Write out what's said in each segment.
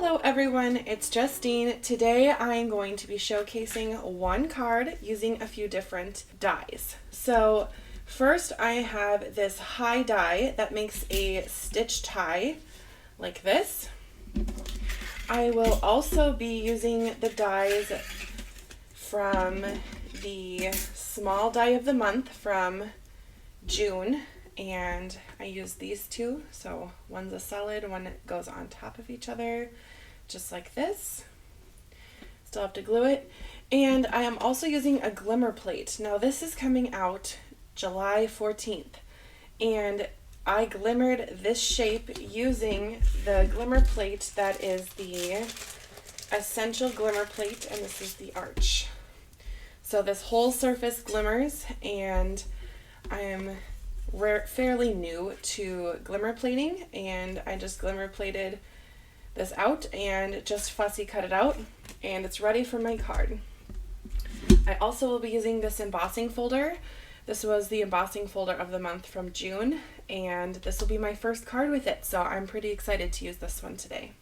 Hello everyone, it's Justine. Today I'm going to be showcasing one card using a few different dies. So first I have this high die that makes a stitch tie like this. I will also be using the dies from the small die of the month from June, and I use these two. So one's a solid, one goes on top of each other, just like this. Still have to glue it. And I am also using a Glimmer plate. Now this is coming out July 14th, and I glimmered this shape using the Glimmer plate that is the Essential Glimmer plate, and this is the arch. So this whole surface glimmers, and I am fairly new to glimmer plating, and I just glimmer plated this out and just fussy cut it out, and it's ready for my card. I also will be using this embossing folder. This was the embossing folder of the month from June, and this will be my first card with it, so I'm pretty excited to use this one today.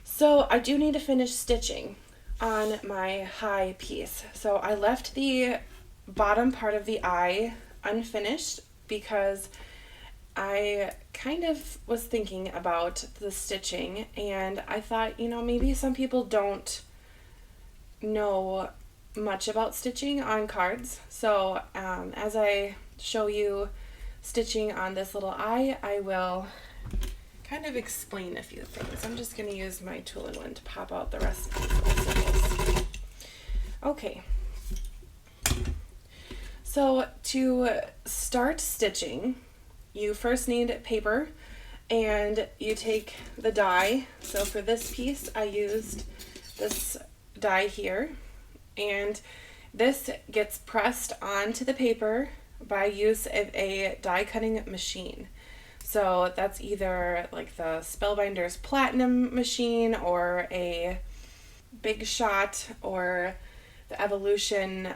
So I do need to finish stitching on my high piece. So I left the bottom part of the eye unfinished because I kind of was thinking about the stitching, and I thought, maybe some people don't know much about stitching on cards. So as I show you stitching on this little eye, I will kind of explain a few things. I'm just going to use my tool-in-one to pop out the rest of these symbols. Okay. So to start stitching, you first need paper, and you take the die. So for this piece, I used this die here, and this gets pressed onto the paper by use of a die cutting machine. So that's either like the Spellbinders Platinum machine or a Big Shot or the Evolution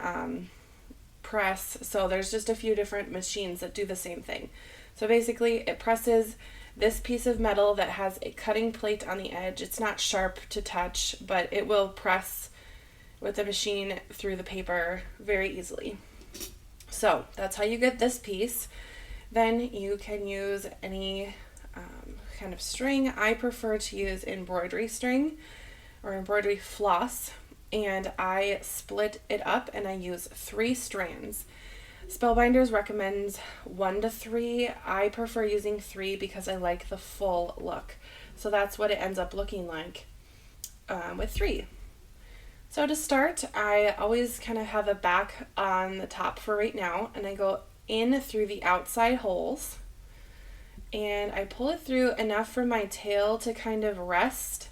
press. So there's just a few different machines that do the same thing. So basically it presses this piece of metal that has a cutting plate on the edge. It's not sharp to touch, but it will press with the machine through the paper very easily. So that's how you get this piece. Then you can use any kind of string. I prefer to use embroidery string or embroidery floss, and I split it up and I use 3 strands. Spellbinders recommends 1 to 3. I prefer using 3 because I like the full look. So that's what it ends up looking like with 3. So to start, I always kind of have a back on the top for right now, and I go in through the outside holes, and I pull it through enough for my tail to kind of rest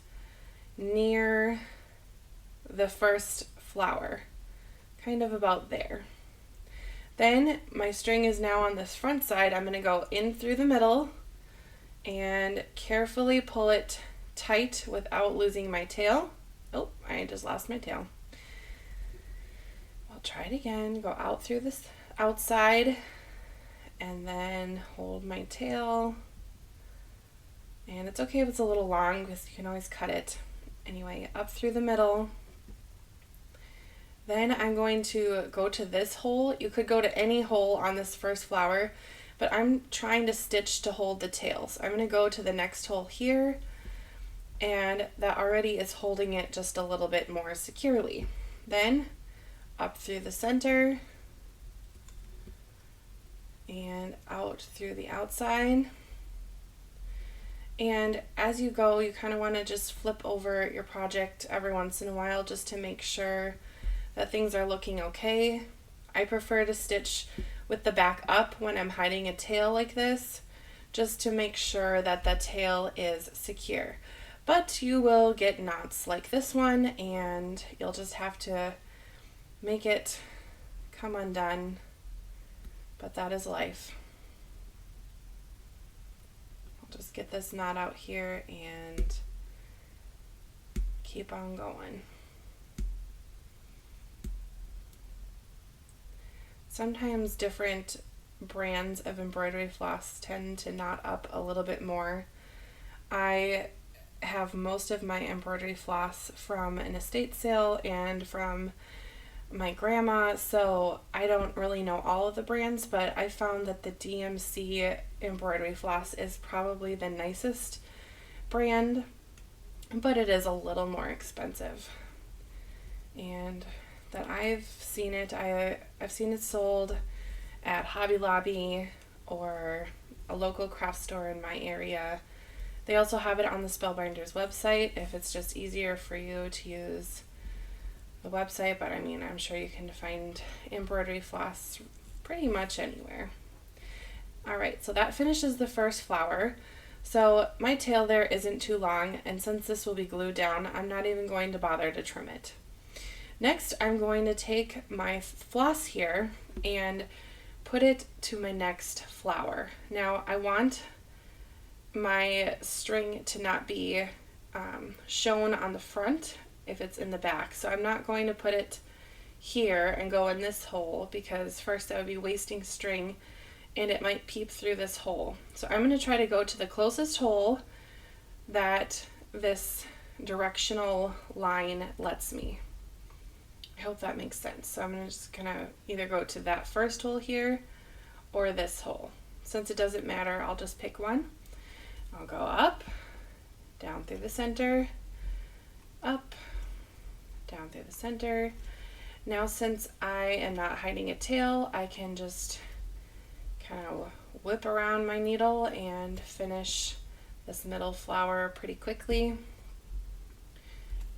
near the first flower, kind of about there. Then my string is now on this front side. I'm going to go in through the middle and carefully pull it tight without losing my tail. Oh, I just lost my tail. I'll try it again. Go out through this outside and then hold my tail. And it's okay if it's a little long because you can always cut it. Anyway, up through the middle. Then I'm going to go to this hole. You could go to any hole on this first flower, but I'm trying to stitch to hold the tail. So I'm going to go to the next hole here, and that already is holding it just a little bit more securely. Then up through the center and out through the outside. And as you go, you kind of want to just flip over your project every once in a while just to make sure that things are looking okay. I prefer to stitch with the back up when I'm hiding a tail like this, just to make sure that the tail is secure. But you will get knots like this one, and you'll just have to make it come undone. But that is life. I'll just get this knot out here and keep on going. Sometimes different brands of embroidery floss tend to knot up a little bit more. I have most of my embroidery floss from an estate sale and from my grandma, so I don't really know all of the brands, but I found that the DMC embroidery floss is probably the nicest brand, but it is a little more expensive. And that I've seen it sold at Hobby Lobby or a local craft store in my area. They also have it on the Spellbinders website if it's just easier for you to use the website, but I mean, I'm sure you can find embroidery floss pretty much anywhere. Alright, so that finishes the first flower. So my tail there isn't too long, and since this will be glued down, I'm not even going to bother to trim it. Next, I'm going to take my floss here and put it to my next flower. Now, I want my string to not be shown on the front if it's in the back. So I'm not going to put it here and go in this hole, because first I would be wasting string and it might peep through this hole. So I'm going to try to go to the closest hole that this directional line lets me. I hope that makes sense. So I'm just gonna either go to that first hole here or this hole. Since it doesn't matter, I'll just pick one. I'll go up, down through the center, up, down through the center. Now, since I am not hiding a tail, I can just kind of whip around my needle and finish this middle flower pretty quickly.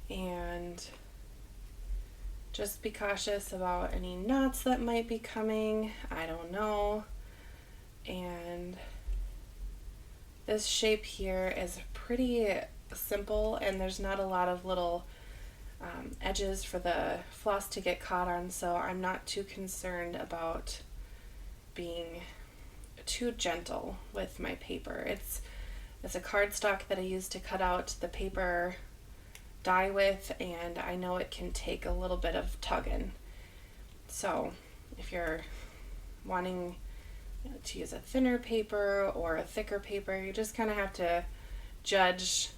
And just be cautious about any knots that might be coming. I don't know. And this shape here is pretty simple, and there's not a lot of little edges for the floss to get caught on, so I'm not too concerned about being too gentle with my paper. It's a cardstock that I use to cut out the paper dye with, and I know it can take a little bit of tugging. So if you're wanting to use a thinner paper or a thicker paper, you just kind of have to judge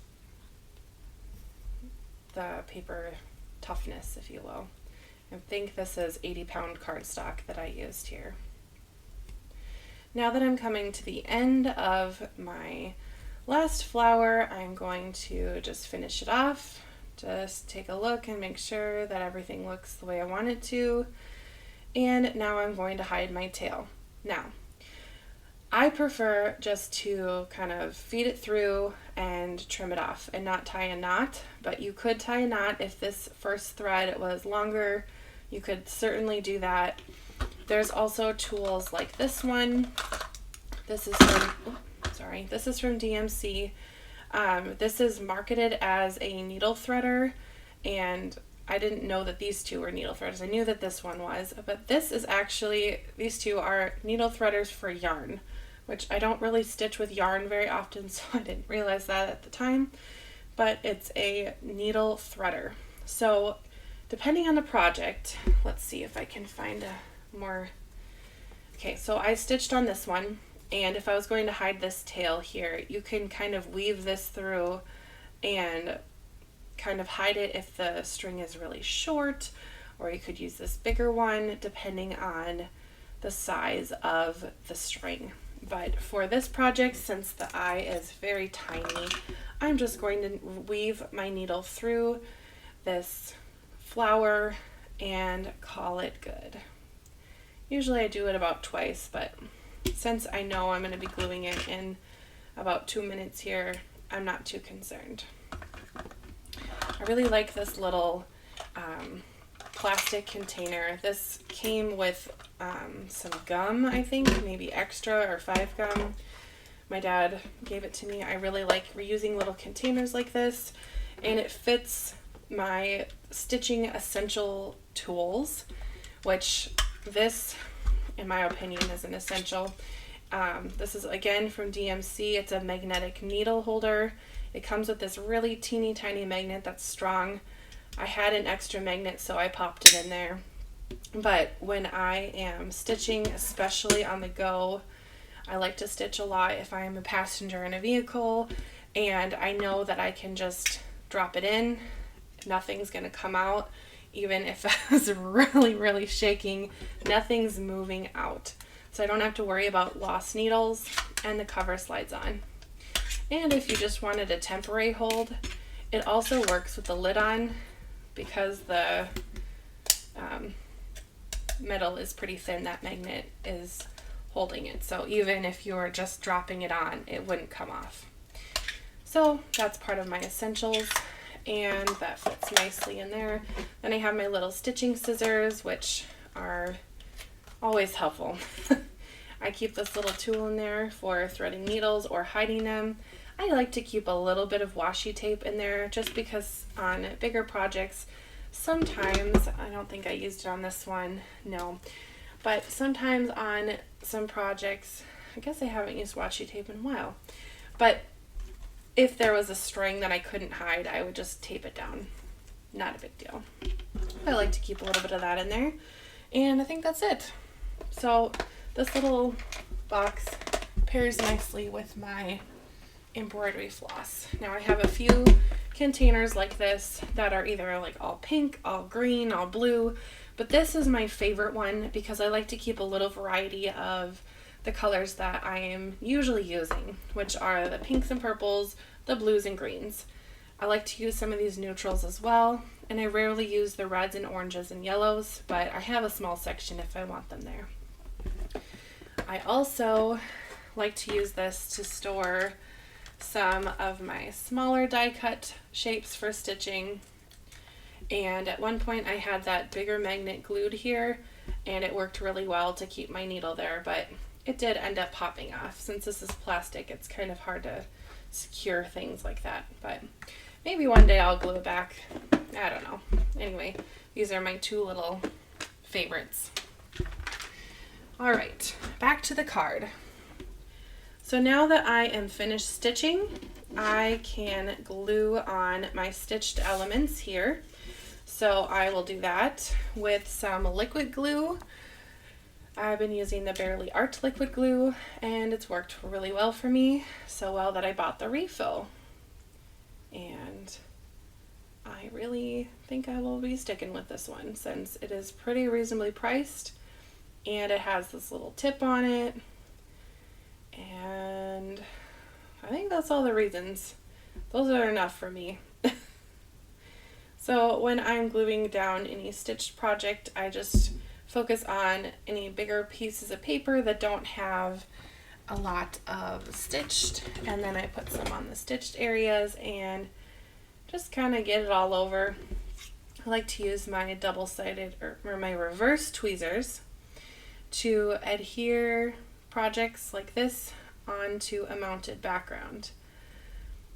the paper toughness, if you will. I think this is 80-pound cardstock that I used here. Now that I'm coming to the end of my last flower, I'm going to just finish it off. Just take a look and make sure that everything looks the way I want it to. And now I'm going to hide my tail. Now, I prefer just to kind of feed it through and trim it off and not tie a knot, but you could tie a knot if this first thread was longer. You could certainly do that. There's also tools like this one. This is from DMC. This is marketed as a needle threader, and I didn't know that these two were needle threaders. I knew that this one was, but this is actually, these two are needle threaders for yarn, which I don't really stitch with yarn very often, so I didn't realize that at the time, but it's a needle threader. So depending on the project, let's see if I can find a more, okay, so I stitched on this one, and if I was going to hide this tail here, you can kind of weave this through and kind of hide it if the string is really short, or you could use this bigger one depending on the size of the string. But for this project, since the eye is very tiny, I'm just going to weave my needle through this flower and call it good. Usually I do it about twice, but since I know I'm going to be gluing it in about 2 minutes here, I'm not too concerned. I really like this little plastic container. This came with some gum, I think, maybe extra or 5 gum. My dad gave it to me. I really like reusing little containers like this, and it fits my stitching essential tools, which this, in my opinion, is an essential. This is again from DMC. It's a magnetic needle holder. It comes with this really teeny tiny magnet that's strong. I had an extra magnet, so I popped it in there. But when I am stitching, especially on the go, I like to stitch a lot if I am a passenger in a vehicle and I know that I can just drop it in. Nothing's gonna come out. Even if I was really, really shaking, nothing's moving out. So I don't have to worry about lost needles, and the cover slides on. And if you just wanted a temporary hold, it also works with the lid on because the metal is pretty thin. That magnet is holding it. So even if you were just dropping it on, it wouldn't come off. So that's part of my essentials, and that fits nicely in there. Then I have my little stitching scissors, which are always helpful. I keep this little tool in there for threading needles or hiding them. I like to keep a little bit of washi tape in there just because on bigger projects, sometimes, I don't think I used it on this one, no, but sometimes on some projects, I guess I haven't used washi tape in a while, but if there was a string that I couldn't hide, I would just tape it down. Not a big deal. I like to keep a little bit of that in there, and I think that's it. So this little box pairs nicely with my embroidery floss. Now I have a few containers like this that are either like all pink, all green, all blue, but this is my favorite one because I like to keep a little variety of the colors that I am usually using, which are the pinks and purples, the blues and greens. I like to use some of these neutrals as well, and I rarely use the reds and oranges and yellows, but I have a small section if I want them there. I also like to use this to store some of my smaller die cut shapes for stitching, and at one point I had that bigger magnet glued here and it worked really well to keep my needle there, but it did end up popping off. Since this is plastic, it's kind of hard to secure things like that, but maybe one day I'll glue it back. I don't know. Anyway, these are my two little favorites. All right, back to the card. So now that I am finished stitching, I can glue on my stitched elements here. So I will do that with some liquid glue. I've been using the Barely Art liquid glue, and it's worked really well for me, so well that I bought the refill. And I really think I will be sticking with this one since it is pretty reasonably priced, and it has this little tip on it. And I think that's all the reasons. Those are enough for me. So when I'm gluing down any stitched project, I just focus on any bigger pieces of paper that don't have a lot of stitched, and then I put some on the stitched areas and just kind of get it all over. I like to use my double-sided or my reverse tweezers to adhere projects like this onto a mounted background,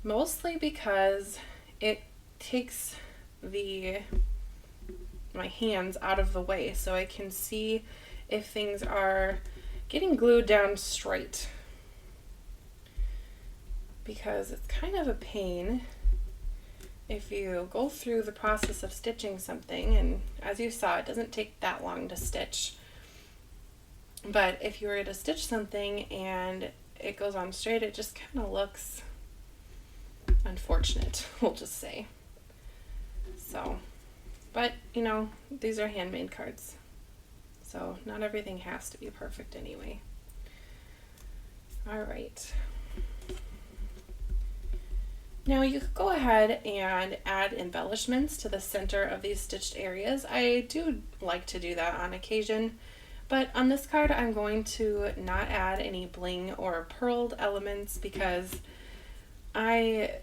mostly because it takes my hands out of the way so I can see if things are getting glued down straight, because it's kind of a pain if you go through the process of stitching something, and as you saw, it doesn't take that long to stitch, but if you were to stitch something and it goes on straight, it just kind of looks unfortunate, we'll just say. So, but you know, these are handmade cards, so not everything has to be perfect anyway. All right. Now you could go ahead and add embellishments to the center of these stitched areas. I do like to do that on occasion, but on this card I'm going to not add any bling or pearled elements because I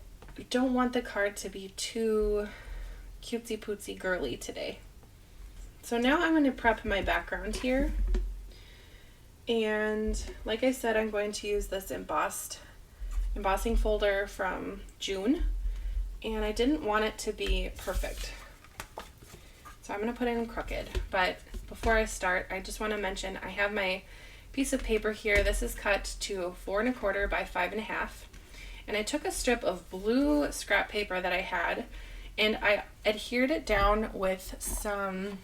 don't want the card to be too cutesy pootsy girly today. So now I'm going to prep my background here, and like I said, I'm going to use this embossing folder from June, and I didn't want it to be perfect, so I'm going to put it in crooked. But before I start, I just want to mention I have my piece of paper here. This is cut to 4 1/4 by 5 1/2, and I took a strip of blue scrap paper that I had and I adhered it down with some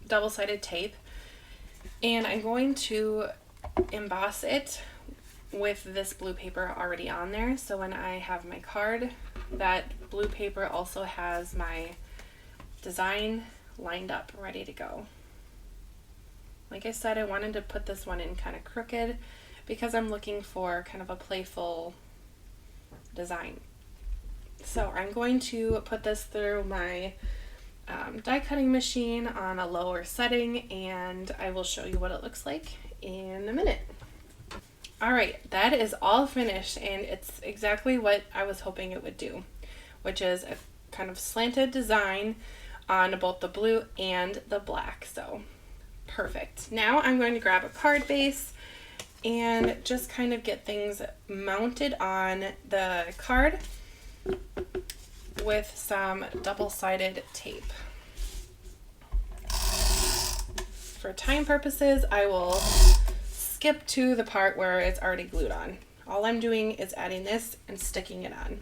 double-sided tape, and I'm going to emboss it with this blue paper already on there. So when I have my card, that blue paper also has my design lined up, ready to go. Like I said, I wanted to put this one in kind of crooked because I'm looking for kind of a playful design. So I'm going to put this through my die cutting machine on a lower setting, and I will show you what it looks like in a minute. Alright, that is all finished, and it's exactly what I was hoping it would do, which is a kind of slanted design on both the blue and the black. So perfect. Now I'm going to grab a card base and just kind of get things mounted on the card with some double-sided tape. For time purposes, I will skip to the part where it's already glued on. All I'm doing is adding this and sticking it on.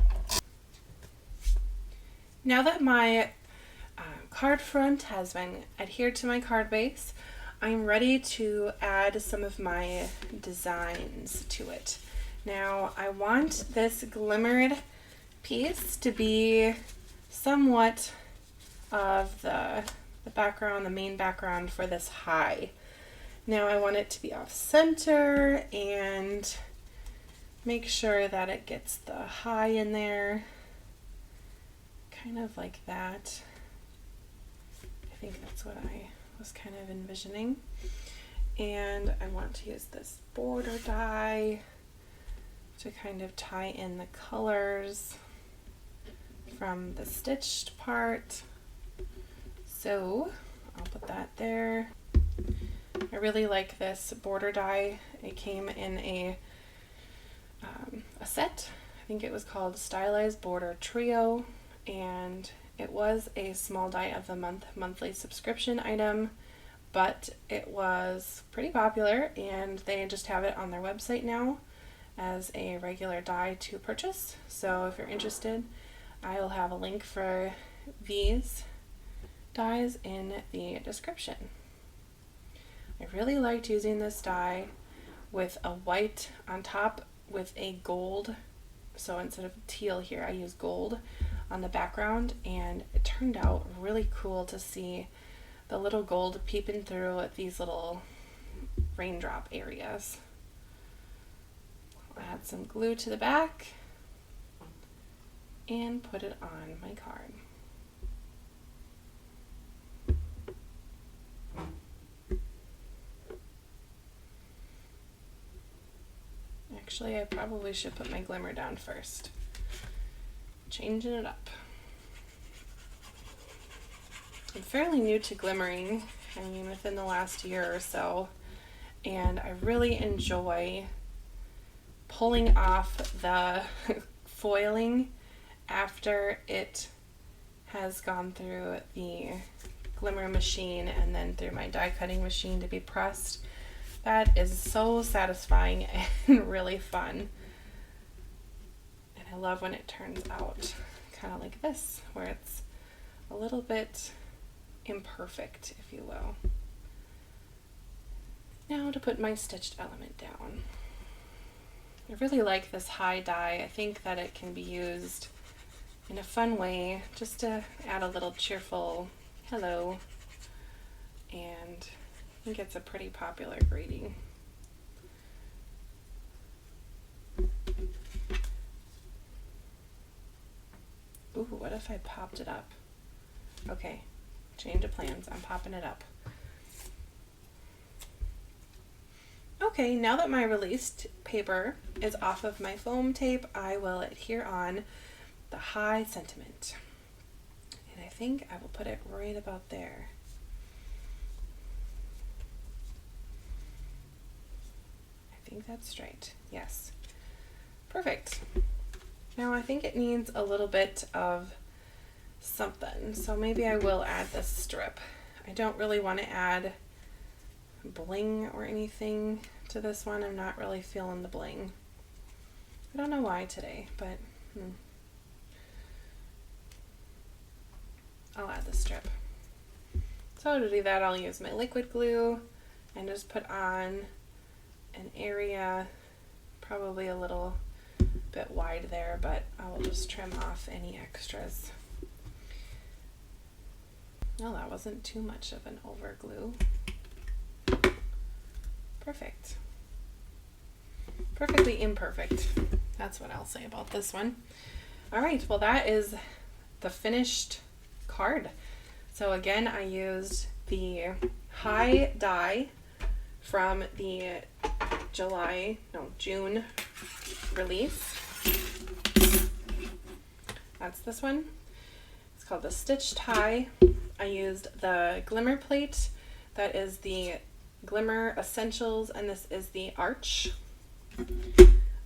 Now that my card front has been adhered to my card base, I'm ready to add some of my designs to it. Now I want this glimmered piece to be somewhat of the background, the main background for this high. Now I want it to be off center and make sure that it gets the high in there, kind of like that. I think that's what I was kind of envisioning. And I want to use this border die to kind of tie in the colors from the stitched part. So I'll put that there. I really like this border die. It came in a set. I think it was called Stylized Border Trio, and it was a small die of the month monthly subscription item, but it was pretty popular, and they just have it on their website now as a regular die to purchase. So if you're interested, I will have a link for these dies in the description. I really liked using this die with a white on top with a gold, so instead of teal here I use gold on the background, and it turned out really cool to see the little gold peeping through these little raindrop areas. I'll add some glue to the back and put it on my card. Actually, I probably should put my glimmer down first. Changing it up. I'm fairly new to glimmering, I mean within the last year or so, and I really enjoy pulling off the foiling after it has gone through the glimmer machine and then through my die cutting machine to be pressed. That is so satisfying and really fun. And I love when it turns out kind of like this, where it's a little bit imperfect, if you will. Now to put my stitched element down. I really like this high die. I think that it can be used in a fun way just to add a little cheerful hello, and I think it's a pretty popular greeting. Ooh, what if I popped it up? Okay, change of plans. I'm popping it up. Okay, now that my released paper is off of my foam tape, I will adhere on the high sentiment. And I think I will put it right about there. I think that's right. Yes. Perfect. Now I think it needs a little bit of something, so maybe I will add this strip. I don't really want to add bling or anything to this one. I'm not really feeling the bling. I don't know why today, but I'll add the strip. So to do that, I'll use my liquid glue and just put on an area Probably a little bit wide there, but I will just trim off any extras. No, that wasn't too much of an over glue. Perfect. Perfectly imperfect. That's what I'll say about this one. All right, well that is the finished card. So again, I used the high die from the June release. That's this one. It's called the Stitched High. I used the Glimmer plate. That is the Glimmer Essentials, and this is the Arch.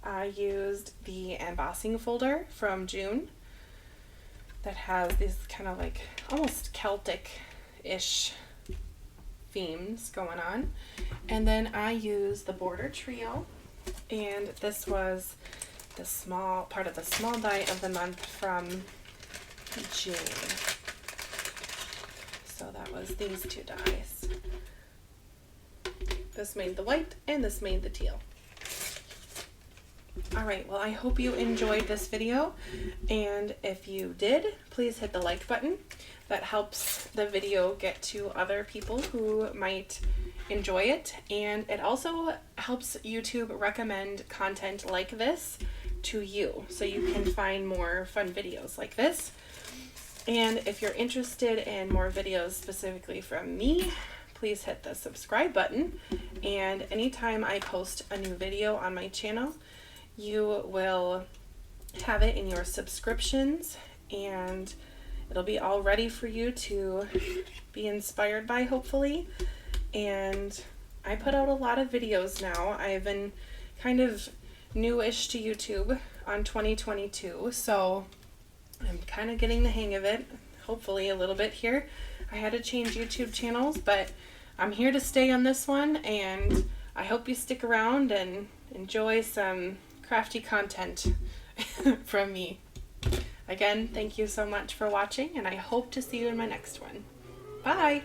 I used the embossing folder from June that has these kind of like almost Celtic-ish themes going on. And then I used the Border Trio, and this was the small part of the small die of the month from June. So that was these two dies. This made the white and this made the teal. Alright, well I hope you enjoyed this video, and if you did, please hit the like button. That helps the video get to other people who might enjoy it, and it also helps YouTube recommend content like this to you so you can find more fun videos like this. And if you're interested in more videos specifically from me, please hit the subscribe button, and anytime I post a new video on my channel, you will have it in your subscriptions, and it'll be all ready for you to be inspired by, hopefully. And I put out a lot of videos now. I've been kind of newish to YouTube on 2022, so I'm kind of getting the hang of it, hopefully a little bit here. I had to change YouTube channels, but I'm here to stay on this one, and I hope you stick around and enjoy some crafty content from me. Again, thank you so much for watching, and I hope to see you in my next one. Bye!